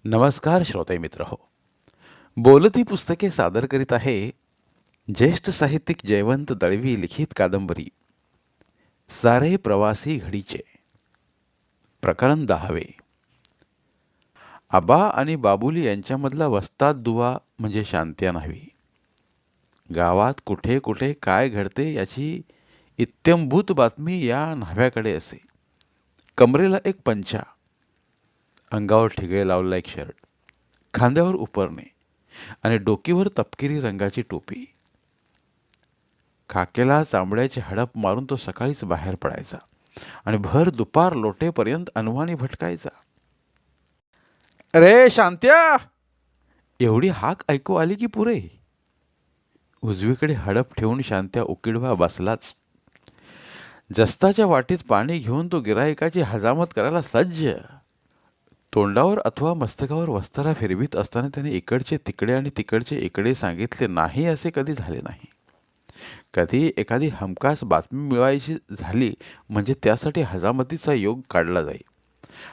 नमस्कार श्रोते मित्र हो. बोलती पुस्तके सादर करीत आहे ज्येष्ठ साहित्यिक जयवंत दळवी लिखित कादंबरी सारे प्रवासी घडीचे. प्रकरण 10वे. आबा आणि बाबुली यांच्यामधला वस्ताद दुवा म्हणजे शांत्या न्हावी. गावात कुठे कुठे काय घडते याची इत्थंभूत बातमी या न्हाव्याकडे असे. कमरेला एक पंचा, अंगावर ठिगळे लावलेला एक शर्ट, खांद्यावर उपरणे आणि डोकीवर तपकिरी रंगाची टोपी. खाकेला चांबड्याचे हडप मारून तो सकाळीच बाहेर पडायचा आणि भर दुपार लोटेपर्यंत अनवाणी भटकायचा. "अरे शांत्या!" एवढी हाक ऐकू आली की पुरे. उजवीकडे हडप ठेवून शांत्या उकिडवा बसलाच. जस्ताच्या वाटीत पाणी घेऊन तो गिरायकाची हजामत करायला सज्ज. तोंडावर अथवा मस्तकावर वस्तारा फिरवीत असताना त्याने इकडचे तिकडे आणि तिकडचे इकडे सांगितले नाही असे कधी झाले नाही. कधी एखादी हमखास बातमी मिळवायची झाली म्हणजे त्यासाठी हजामतीचा योग काढला जाई.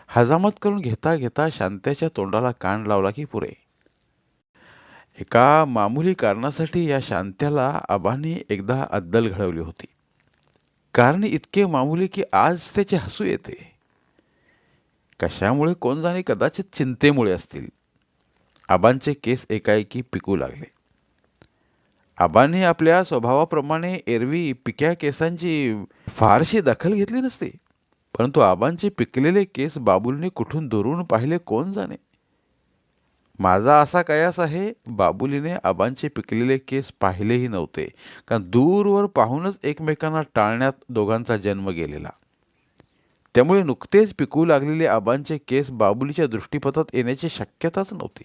हजामत करून घेता घेता शांत्याच्या तोंडाला कान लावला की पुरे. एका मामूली कारणासाठी या शांत्याला आबांनी एकदा अद्दल घडवली होती. कारण इतके मामूली की आज त्याचे हसू येते. कशामुळे कोण जाणे, कदाचित चिंतेमुळे असतील. आबांचे केस एकाएकी पिकू लागले. आबांनी आपल्या स्वभावाप्रमाणे एरवी पिक्या केसांची फारशी दखल घेतली नसते, परंतु आबांचे पिकलेले केस बाबुलीने कुठून दुरून पाहिले कोण जाणे. माझा असा कयास आहे, बाबुलीने आबांचे पिकलेले केस पाहिलेही नव्हते, कारण दूरवर पाहूनच एकमेकांना टाळण्यात दोघांचा जन्म गेलेला. त्यामुळे नुकतेच पिकू लागलेले आबांचे केस बाबुलीच्या दृष्टीपथात येण्याची शक्यताच नव्हती.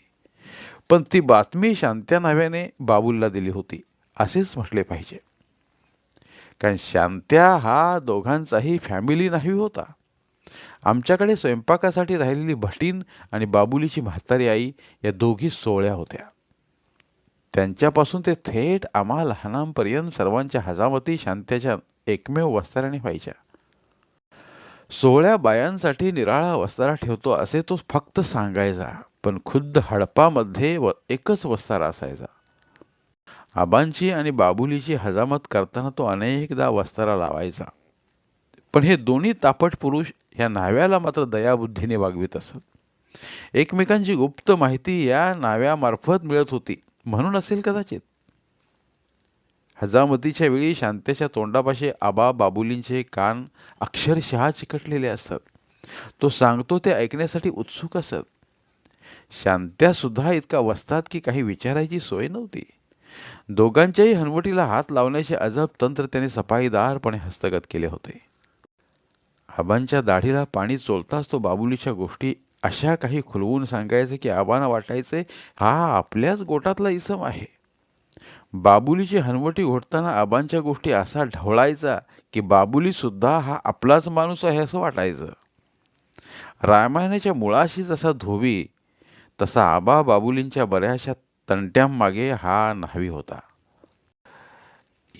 पण ती बातमी शांत्या न्हाव्याने बाबूलला दिली होती असेच म्हटले पाहिजे. कारण शांत्या हा दोघांचाही फॅमिली न्हावी होता. आमच्याकडे स्वयंपाकासाठी राहिलेली भटीन आणि बाबुलीची म्हातारी आई या दोघी सोहळ्या होत्या. त्यांच्यापासून ते थेट आम्हा लहानांपर्यंत सर्वांच्या हजामती शांत्याच्या एकमेव वस्ताराने व्हायच्या. सोहळ्या बायांसाठी निराळा वस्तारा ठेवतो असे तो फक्त सांगायचा, पण खुद्द हडपामध्ये एकच वस्तारा असायचा. आबांची आणि बाबुलीची हजामत करताना तो अनेकदा वस्तारा लावायचा. पण हे दोन्ही तापट पुरुष या न्हाव्याला मात्र दयाबुद्धीने वागवीत असत. एकमेकांची गुप्त माहिती या न्हाव्यामार्फत मिळत होती म्हणून असेल कदाचित. हजामतीच्या वेळी शांत्याच्या तोंडापाशी आबा बाबुलींचे कान अक्षरशः चिकटलेले असतात. तो सांगतो ते ऐकण्यासाठी उत्सुक असत. शांत्यासुद्धा इतका वस्ताद की काही विचारायची सोय नव्हती. दोघांच्याही हनवटीला हात लावण्याचे अजब तंत्र त्याने सफाईदारपणे हस्तगत केले होते. आबांच्या दाढीला पाणी चोलताच तो बाबुलीच्या गोष्टी अशा काही खुलवून सांगायचे की आबांना वाटायचे हा आपल्याच गोटातला इसम आहे. बाबुलीची हनवटी घोटताना आबांच्या गोष्टी असा ढवळायचा की बाबुलीसुद्धा हा आपलाच माणूस आहे असं वाटायचं. रामायणाच्या मुळाशी जसा धोबी तसा आबा बाबुलींच्या बऱ्याचशा तंट्यांमागे हा न्हावी होता.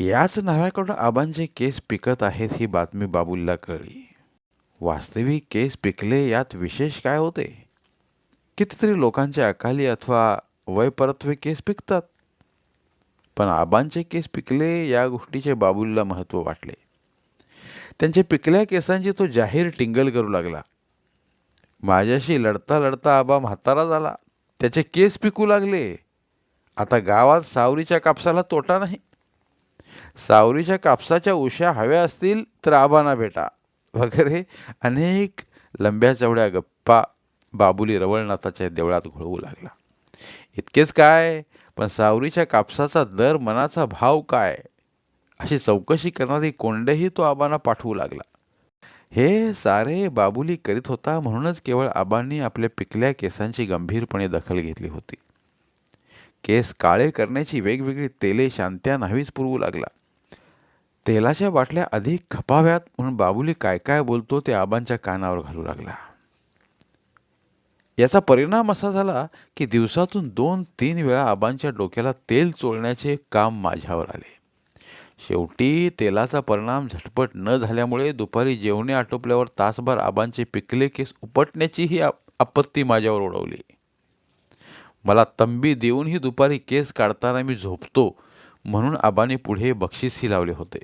याच न्हाव्याकडून आबांचे केस पिकत आहेत ही बातमी बाबुलीला कळली. वास्तविक केस पिकले यात विशेष काय होते? कितीतरी लोकांच्या अकाली अथवा वयपरत्वे केस पिकतात, पण आबांचे केस पिकले या गोष्टीचे बाबुलीला महत्त्व वाटले. त्यांच्या पिकल्या केसांची तो जाहीर टिंगल करू लागला. माझ्याशी लढता लढता आबा म्हातारा झाला, त्याचे केस पिकू लागले. आता गावात सावरीच्या कापसाला तोटा नाही. सावरीच्या कापसाच्या उश्या हव्या असतील तर आबांना भेटा वगैरे अनेक लंब्या चवड्या गप्पा बाबुली रवळनाथाच्या देवळात घोळवू लागला. इतकेच काय, पण सावरीच्या कापसाचा दर मनाचा भाव काय अशी चौकशी करणारी कोंडेही तो आबांना पाठवू लागला. हे सारे बाबुली करीत होता म्हणूनच केवळ आबांनी आपल्या पिकल्या केसांची गंभीरपणे दखल घेतली होती. केस काळे करण्याची वेगवेगळी तेले शांत्या न्हावीच पुरवू लागला. तेलाच्या बाटल्या अधिक खपाव्यात म्हणून बाबुली काय काय बोलतो ते आबांच्या कानावर घालू लागला. याचा परिणाम असा झाला की दिवसातून 2-3 वेळा आबांच्या डोक्याला तेल चोळण्याचे काम माझ्यावर आले. शेवटी तेलाचा परिणाम झटपट न झाल्यामुळे दुपारी जेवणे आटोपल्यावर तासभर आबांचे पिकले केस उपटण्याचीही आपत्ती माझ्यावर ओढवली. मला तंबी देऊनही दुपारी केस काढताना मी झोपतो म्हणून आबाने पुढे बक्षीसही लावले होते.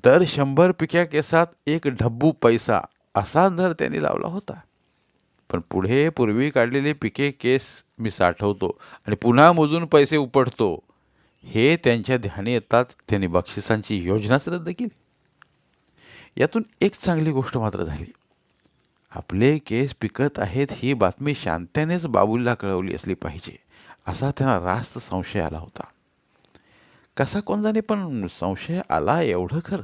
दर 100 पिक्या केसात एक ढब्बू पैसा असा दर त्यांनी लावला होता. पण पुढे पूर्वी काढलेले पिके केस मी साठवतो आणि पुन्हा मोजून पैसे उपटतो हे त्यांच्या ध्यानी येताच त्यांनी बक्षिसांची योजनाच रद्द केली. यातून एक चांगली गोष्ट मात्र झाली. आपले केस पिकत आहेत ही बातमी शांत्यानेच बाबूलला कळवली असली पाहिजे असा त्यांना रास्त संशय आला होता. कसा कोण जाणे, पण संशय आला एवढं खरं.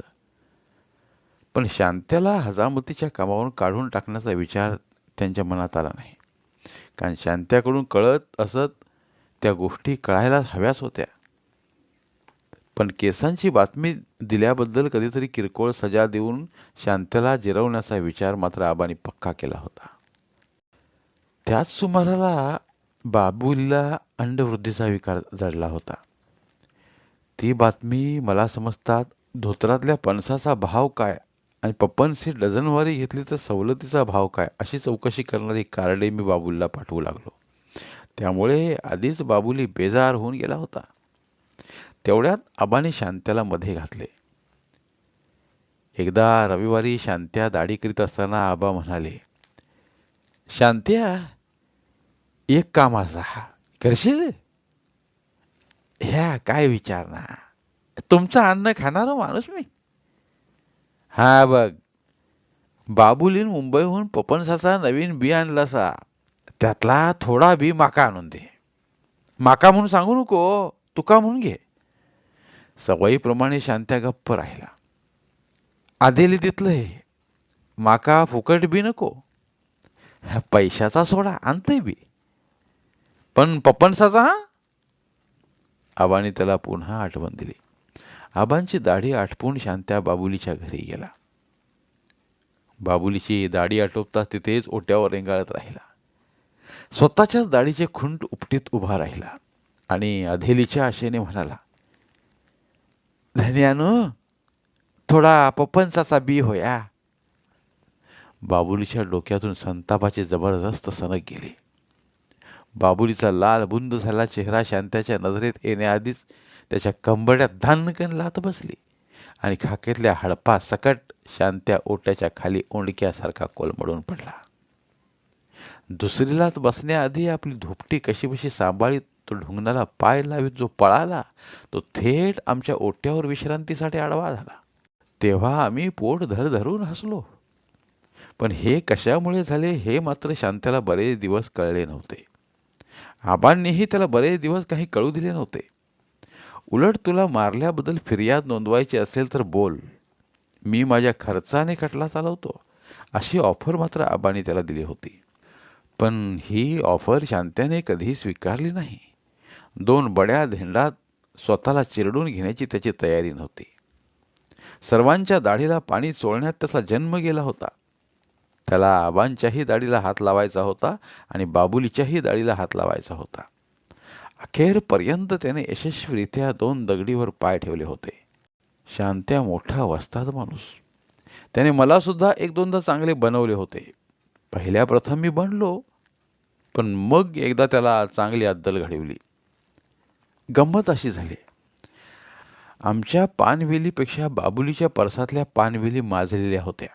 पण शांत्याला हजामतीच्या कामावरून काढून टाकण्याचा विचार त्यांच्या मनात आला नाही. कारण शांत्याकडून कळत असत त्या गोष्टी कळायला हव्याच होत्या. पण केसांची बातमी दिल्याबद्दल कधीतरी किरकोळ सजा देऊन शांत्याला जिरवण्याचा विचार मात्र आबांनी पक्का केला होता. त्याच सुमाराला बाबूलीला अंडवृद्धीचा विकार जडला होता. ती बातमी मला समजतात धोत्रातल्या पणसाचा भाव काय आणि पपनसी डझनवारी घेतली तर सवलतीचा भाव काय अशी चौकशी करणारी कार्डे मी बाबूलला पाठवू लागलो. त्यामुळे आधीच बाबुली बेजार होऊन गेला होता. तेवढ्यात आबाने शांत्याला मध्ये घातले. एकदा रविवारी शांत्या दाढी करीत असताना आबा म्हणाले, शांत्या, एक काम असा करशील? ह्या काय विचारणार, तुमचं अन्न खाणारा माणूस मी. हा बघ, बाबुलीन मुंबईहून पपनसाचा नवीन बी आणलासा, त्यातला थोडा बी माका आणून दे. माका म्हणून सांगू नको, तुका म्हणून घे. सवयीप्रमाणे शांत्या गप्प राहिला. आधेली तिथलं हे, माका फुकट बी नको. पैशाचा सोडा आणतंय बी, पण पपनसाचा हा. आबाने त्याला पुन्हा आठवण दिली. आबांची दाढी आटपून शांत्या बाबुलीच्या घरी गेला. बाबुलीची दाढी आटोपताच तिथेच ओट्यावर रेंगाळत राहिला. स्वतःच्याच दाढीचे खुंट उपटीत उभा राहिला आणि अधेलीच्या आशेने म्हणाला, धन्यानो, थोडा पपनसाचा बी होया. बाबुलीच्या डोक्यातून संतापाचे जबरदस्त सनक गेले. बाबुलीचा लाल बुंद झाला चेहरा शांत्याच्या नजरेत येण्याआधीच त्याच्या कंबरड्यात धानकन लात बसली आणि खाकेतल्या हडपा सकट शांत्या ओट्याच्या खाली ओंडक्यासारखा कोलमडून पडला. दुसरीलाच बसण्याआधी आपली धोपटी कशीबशी सांभाळीत तो ढुंगणाला पाय लावीत जो पळाला तो थेट आमच्या ओट्यावर विश्रांतीसाठी आडवा झाला. तेव्हा आम्ही पोट धरून हसलो. पण हे कशामुळे झाले हे मात्र शांत्याला बरेच दिवस कळले नव्हते. आबांनीही त्याला बरेच दिवस काही कळू दिले नव्हते. उलट तुला मारल्याबद्दल फिर्याद नोंदवायची असेल तर बोल, मी माझ्या खर्चाने खटला चालवतो अशी ऑफर मात्र आबांनी त्याला दिली होती. पण ही ऑफर शांत्याने कधी स्वीकारली नाही. 2 बड्या धेंडात स्वतःला चिरडून घेण्याची त्याची तयारी नव्हती. सर्वांच्या दाढीला पाणी चोळण्यात त्याचा जन्म गेला होता. त्याला आबांच्याही दाढीला हात लावायचा होता आणि बाबुलीच्याही दाढीला हात लावायचा होता. अखेरपर्यंत त्याने यशस्वीरित्या 2 दगडीवर पाय ठेवले होते. शांत्या मोठा वस्ताद माणूस. त्याने मला सुद्धा 1-2दा चांगले बनवले होते. पहिल्या प्रथम मी बनलो, पण मग एकदा त्याला चांगली अद्दल घडवली. गंमत अशी झाली, आमच्या पानवेलीपेक्षा बाबुलीच्या परसातल्या पानवेली माजलेल्या होत्या.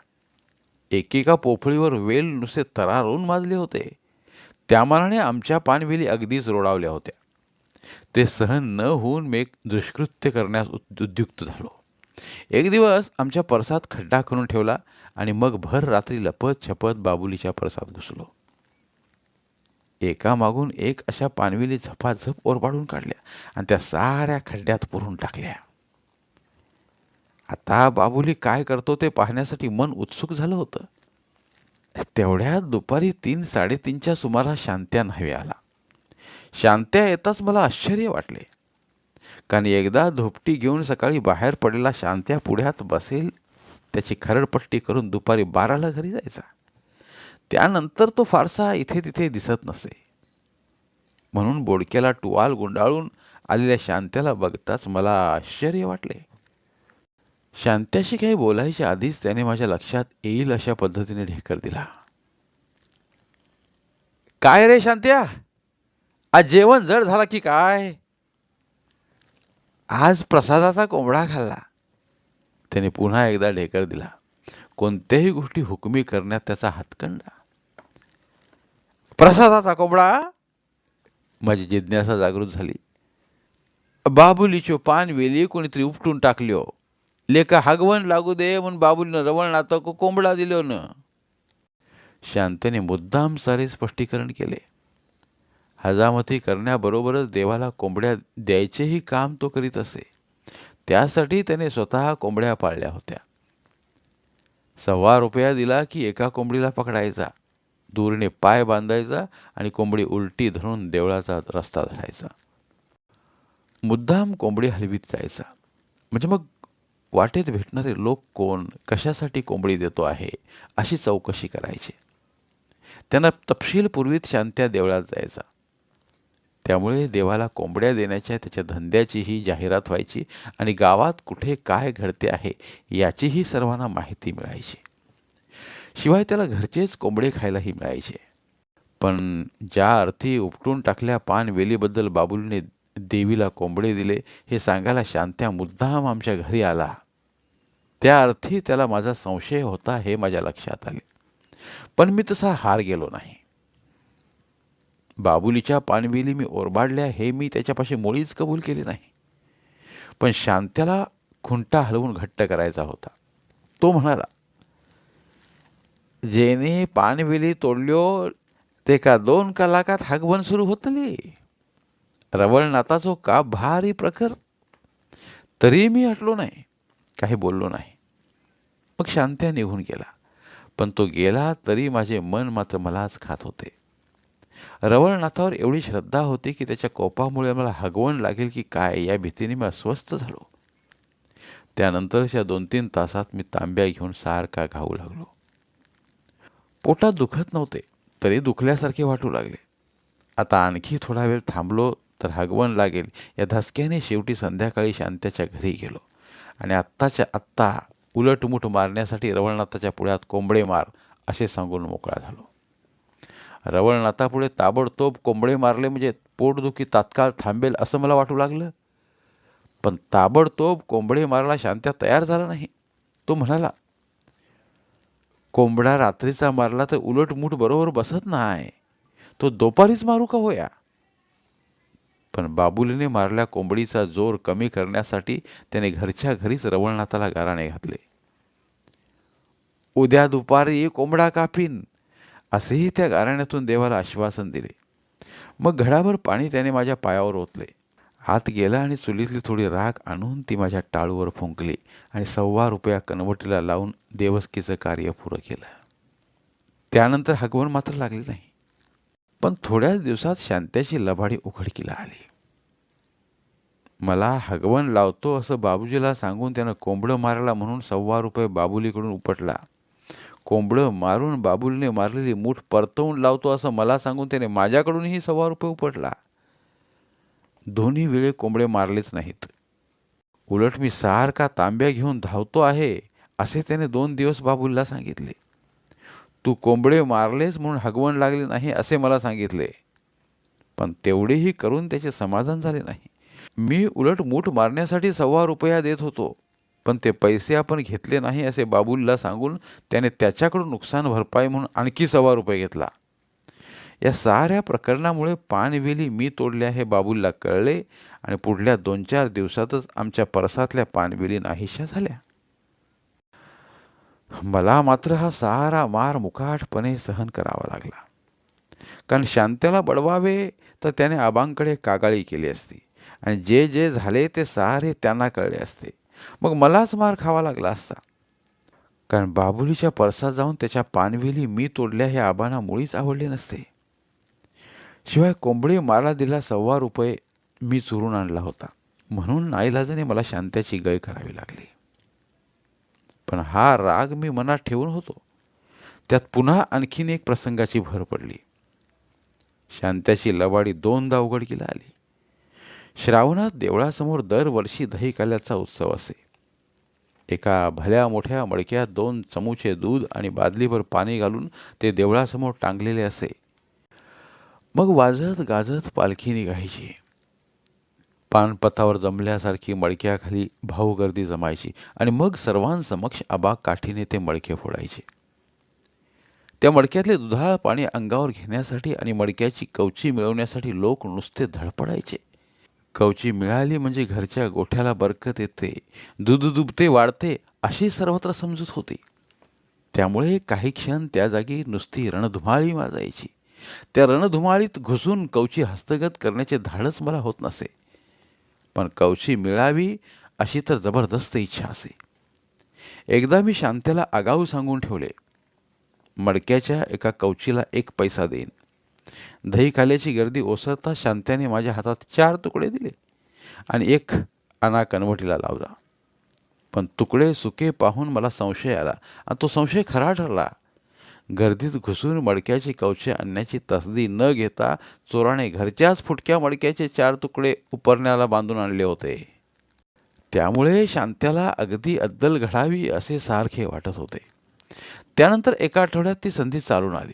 एकेका पोफळीवर वेल नुसते तरारून माजले होते. त्यामानाने आमच्या पानवेली अगदीच रोडावल्या होत्या. ते सहन न होऊन मी एक दुष्कृत्य करण्यास उद्युक्त झालो. एक दिवस आमच्या परसात खड्डा करून ठेवला आणि मग भर रात्री लपत छपत बाबुलीच्या परसात घुसलो. एका मागून एक अशा पानवेली झपाझप ओरबाडून काढल्या आणि त्या साऱ्या खड्ड्यात पुरून टाकल्या. आता बाबुली काय करतो ते पाहण्यासाठी मन उत्सुक झालं होतं. तेवढ्यात दुपारी 3-3:30च्या सुमारास शांत्या न्हावी आला. शांत्या येताच मला आश्चर्य वाटले, कारण एकदा धोपटी घेऊन सकाळी बाहेर पडलेला शांत्या पुढ्यात बसेल त्याची खरडपट्टी करून दुपारी 12ला घरी जायचा. त्यानंतर तो फारसा इथे तिथे दिसत नसे. म्हणून बोडक्याला टुवाल गुंडाळून आलेल्या शांत्याला बघताच मला आश्चर्य वाटले. शांत्याशी काही बोलायच्या आधीच त्याने माझ्या लक्षात येईल अशा पद्धतीने ढेकर दिला. काय रे शांत्या, आज जेवण जड झाला की काय? आज प्रसादाचा कोंबडा खाल्ला. त्याने पुन्हा एकदा ढेकर दिला. कोणत्याही गोष्टी हुकमी करण्यात त्याचा हातखंडा. प्रसादाचा कोंबडा? माझी जिज्ञासा जागृत झाली. बाबुलीच्यो पान वेली कोणीतरी उपटून टाकल्यो. लेका हागवण लागू दे म्हणून बाबुलीनं रवळ नातं कोंबडा दिलो न. शांतने मुद्दाम सारे स्पष्टीकरण केले. हजामती करण्याबरोबरच देवाला कोंबड्या द्यायचेही काम तो करीत असे. त्यासाठी त्याने स्वतः कोंबड्या पाळल्या होत्या. ₹1.25 दिला की एका कोंबडीला पकडायचा, दोरीने पाय बांधायचा आणि कोंबडी उलटी धरून देवळाचा रस्ता धरायचा. मुद्दाम कोंबडी हलवीत जायचा. म्हणजे मग वाटेत भेटणारे लोक कोण, कशासाठी कोंबडी देतो आहे, अशी चौकशी करायची. त्यांना तपशील पूर्वीत शांत्या देवळात जायचा. त्यामुळे देवाला कोंबड्या देण्याच्या त्याच्या धंद्याचीही जाहिरात व्हायची आणि गावात कुठे काय घडते आहे याचीही सर्वांना माहिती मिळायची. शिवाय त्याला घरचेच कोंबडे खायलाही मिळायचे. पण ज्या अर्थी उपटून टाकल्या पानवेलीबद्दल बाबुलीने देवीला कोंबडे दिले हे सांगायला शांत्या मुद्दाम आमच्या घरी आला, त्या अर्थी त्याला माझा संशय होता हे माझ्या लक्षात आले. पण मी तसा हार गेलो नाही. बाबुलीच्या पानवेली मी ओरबाडल्या हे मी त्याच्यापाशी मुळीच कबूल केले नाही. पण शांत्याला खुंटा हलवून घट्ट करायचा होता. तो म्हणाला, जेने पानवेली तोडल्यो ते का 2 कलाकात हागवण सुरू होतली. रवळ नाताचो का भारी प्रखर. तरी मी हटलो नाही, काही बोललो नाही. मग शांत्या निघून गेला. पण तो गेला तरी माझे मन मात्र मलाच खात होते. रवळनाथावर एवढी श्रद्धा होती की त्याच्या कोपामुळे मला हगवण लागेल की काय या भीतीने मी अस्वस्थ झालो. त्यानंतरच्या 2-3 तासात मी तांब्या घेऊन सारखा घाऊ लागलो. पोटात दुखत नव्हते, तरी दुखल्यासारखे वाटू लागले. आता आणखी थोडा वेळ थांबलो तर हगवण लागेल या धसक्याने शेवटी संध्याकाळी शांत्याच्या घरी गेलो आणि आत्ताच्या आत्ता उलटमुठ मारण्यासाठी रवळनाथाच्या पुढ्यात कोंबडे मार असे सांगून मोकळा झालो. रवळनाथापुढे ताबडतोब कोंबडे मारले म्हणजे पोटदुखी तात्काळ थांबेल असं मला वाटू लागलं. पण ताबडतोब कोंबडे मारायला शांत्या तयार झाला नाही. तो म्हणाला, कोंबडा रात्रीचा मारला तर उलटमुठ बरोबर बसत नाही, तो दुपारीच मारू का होया. पण बाबुलीने मारल्या कोंबडीचा जोर कमी करण्यासाठी त्याने घरच्या घरीच रवळनाथाला गाराणे घातले. उद्या दुपारी कोंबडा कापीन असेही त्या गाराण्यातून देवाला आश्वासन दिले. मग घडाभर पाणी त्याने माझ्या पायावर ओतले. आत गेला आणि चुलीतली थोडी राख आणून ती माझ्या टाळूवर फुंकली आणि ₹1.25 कनवटीला लावून देवस्कीचं कार्य पुरं केलं. त्यानंतर हगवण मात्र लागली नाही. पण थोड्याच दिवसात शांत्याची लबाडी उघडकीला आली. मला हगवण लावतो असं बाबूजीला सांगून त्यानं कोंबडं मारायला म्हणून ₹1.25 बाबुलीकडून उपटला. कोंबडं मारून बाबुलीने मारलेली मूठ परतवून लावतो असं मला सांगून त्याने माझ्याकडूनही ₹1.25 उपटला. दोन्ही वेळे कोंबडे मारलेच नाहीत. उलट मी सारखा तांब्या घेऊन धावतो आहे असे त्याने 2 दिवस बाबुलीला सांगितले. तू कोंबडे मारलेस म्हणून हगवण लागले नाही असे मला सांगितले. पण तेवढेही करून त्याचे समाधान झाले नाही. मी उलट मूठ मारण्यासाठी ₹1.25 देत होतो, पण ते पैसे आपण घेतले नाही असे बाबुलीला सांगून त्याने त्याच्याकडून नुकसान भरपाई म्हणून आणखी ₹1.25 घेतला. या साऱ्या प्रकरणामुळे पानवेली मी तोडल्या हे बाबुलीला कळले आणि पुढल्या 2-4 दिवसातच आमच्या परसातल्या पानवेली नाहीशा झाल्या. मला मात्र हा सारा मार मुकाटपणे सहन करावा लागला. कारण शांत्याला बडवावे तर त्याने आबांकडे कागाळी केली असती आणि जे जे झाले ते सारे त्यांना कळले असते. मग मलाच मार खावा लागला असता. कारण बाबुलीच्या परसात जाऊन त्याच्या पानवेली मी तोडल्या हे आबांना मुळीच आवडले नसते. शिवाय कोंबडी मारला दिला ₹1.25 मी चुरून आणला होता म्हणून नाईलाजाने मला शांत्याची गय करावी लागली. पण हा राग मी मनात ठेवून होतो. त्यात पुन्हा आणखीन एक प्रसंगाची भर पडली. शांत्याची लबाडी 2दा उघडकीला आली. श्रावणात देवळासमोर दरवर्षी दही काल्याचा उत्सव असे. एका भल्या मोठ्या मडक्यात 2 चमुचे दूध आणि बादलीभर पाणी घालून ते देवळासमोर टांगलेले असे. मग वाजत गाजत पालखी निघायची. पानपथावर जमल्यासारखी मडक्याखाली भाऊ गर्दी जमायची आणि मग सर्वांसमक्ष आबा काठीने ते मडके फोडायचे. त्या मडक्यातले दुधाळ पाणी अंगावर घेण्यासाठी आणि मडक्याची कवची मिळवण्यासाठी लोक नुसते धडपडायचे. कवची मिळाली म्हणजे घरच्या गोठ्याला बरकत येते, दूध दुभते वाढते अशी सर्वत्र समजूत होती. त्यामुळे काही क्षण त्या जागी नुसती रणधुमाळी माजायची. त्या रणधुमाळीत घुसून कवची हस्तगत करण्याचे धाडस मला होत नसे, पण कवची मिळावी अशी तर जबरदस्त इच्छा असे. एकदा मी शांत्याला आगाऊ सांगून ठेवले, मडक्याच्या एका कवचीला 1 पैसा देईन. दही खाल्याची गर्दी ओसरता शांत्याने माझ्या हातात 4 तुकडे दिले आणि 1 आणा कनवटीला लावला. पण तुकडे सुके पाहून मला संशय आला आणि तो संशय खरा ठरला. गर्दीत घुसून मडक्याची कवचे आणण्याची तसदी न घेता चोराने घरच्याच फुटक्या मडक्याचे 4 तुकडे उपरण्याला बांधून आणले होते. त्यामुळे शांत्याला अगदी अद्दल घडावी असे सारखे वाटत होते. त्यानंतर एका आठवड्यात ती संधी चालून आली.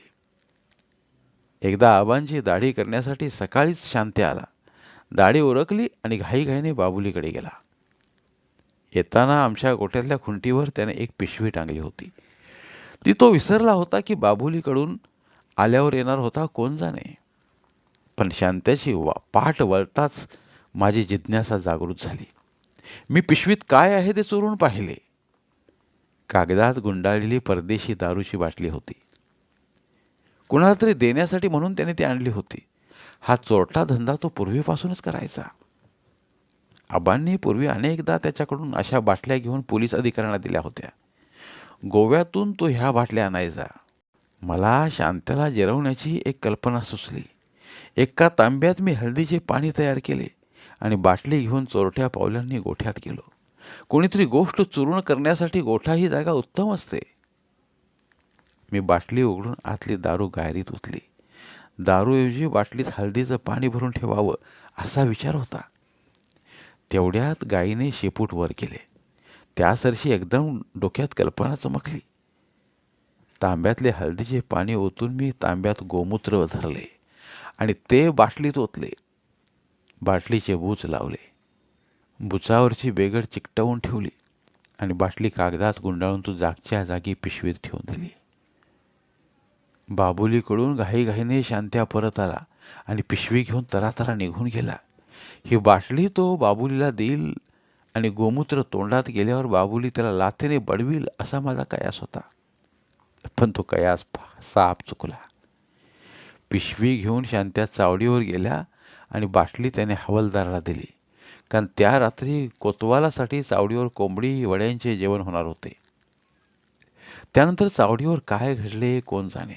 एकदा आबांची दाढी करण्यासाठी सकाळीच शांत्या आला. दाढी उरकली आणि घाईघाईने बाबुलीकडे गेला. येताना आमच्या गोठ्यातल्या खुंटीवर त्याने एक पिशवी टांगली होती. ती तो विसरला होता की बाबुलीकडून आल्यावर येणार होता कोण जाणे. पण शांत्याची पाठ वळताच माझी जिज्ञासा जागृत झाली. मी पिशवीत काय आहे ते चोरून पाहिले. कागदात गुंडाळलेली परदेशी दारूची बाटली होती. कुणाला तरी देण्यासाठी म्हणून त्याने ती आणली होती. हा चोरटा धंदा तो पूर्वीपासूनच करायचा. आबांनी पूर्वी अनेकदा त्याच्याकडून अशा बाटल्या घेऊन पोलीस अधिकाऱ्यांना दिल्या होत्या. गोव्यातून तो ह्या बाटल्या आणायचा. मला शांत्याला जिरवण्याची एक कल्पना सुचली. एका तांब्यात मी हळदीचे पाणी तयार केले आणि बाटली घेऊन चोरट्या पावलांनी गोठ्यात गेलो. कोणीतरी गोष्ट चुरून करण्यासाठी गोठा ही जागा उत्तम असते. मी बाटली उघडून आतली दारू गायरीत ओतली. दारूऐवजी बाटलीत हळदीचं पाणी भरून ठेवावं असा विचार होता. तेवढ्यात गायीने शेपूट वर केले. त्यासरशी एकदम डोक्यात कल्पना चमकली. तांब्यातले हळदीचे पाणी ओतून मी तांब्यात गोमूत्र धरले आणि ते बाटलीत ओतले. बाटलीचे बूच लावले. बुचावरची बेगड चिकटवून ठेवली आणि बाटली कागदात गुंडाळून तो जागच्या जागी पिशवीत ठेवून दिली. बाबुलीकडून घाईघाईने शांत्या परत आला आणि पिशवी घेऊन तरातरा निघून गेला. ही बाटली तो बाबुलीला देईल आणि गोमूत्र तोंडात गेल्यावर बाबुली त्याला लाथेने बडवील असा माझा कयास होता. पण तो कयास साप चुकला. पिशवी घेऊन शांत्या चावडीवर गेल्या आणि बाटली त्याने हवालदाराला दिली, कारण त्या रात्री कोतवालासाठी चावडीवर कोंबडी वड्यांचे जेवण होणार होते. त्यानंतर चावडीवर काय घडले कोण जाणे.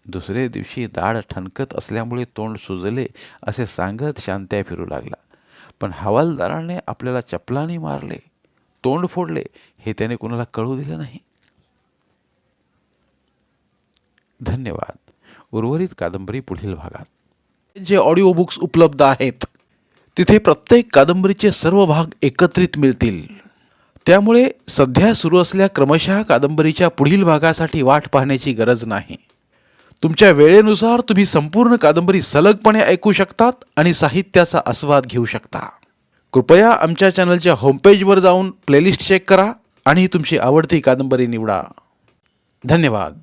दुसरे दिवशी दाढ ठणकत असल्यामुळे तोंड सुजले असे सांगत शांत्या फिरू लागला. पण हवालदाराने आपल्याला चपलाने मारले, तोंड फोडले हे त्याने कुणाला कळू दिले नाही. धन्यवाद. उर्वरित कादंबरी पुढील भागात. जे ऑडिओ बुक्स उपलब्ध आहेत तिथे प्रत्येक कादंबरीचे सर्व भाग एकत्रित मिळतील. त्यामुळे सध्या सुरू असलेल्या क्रमशः कादंबरीच्या पुढील भागासाठी वाट पाहण्याची गरज नाही. तुमच्या वेळेनुसार तुम्ही संपूर्ण कादंबरी सलगपणे ऐकू शकतात आणि साहित्याचा आस्वाद घेऊ शकता. कृपया आमच्या चॅनलच्या होमपेजवर जाऊन प्लेलिस्ट चेक करा आणि तुमची आवडती कादंबरी निवडा. धन्यवाद.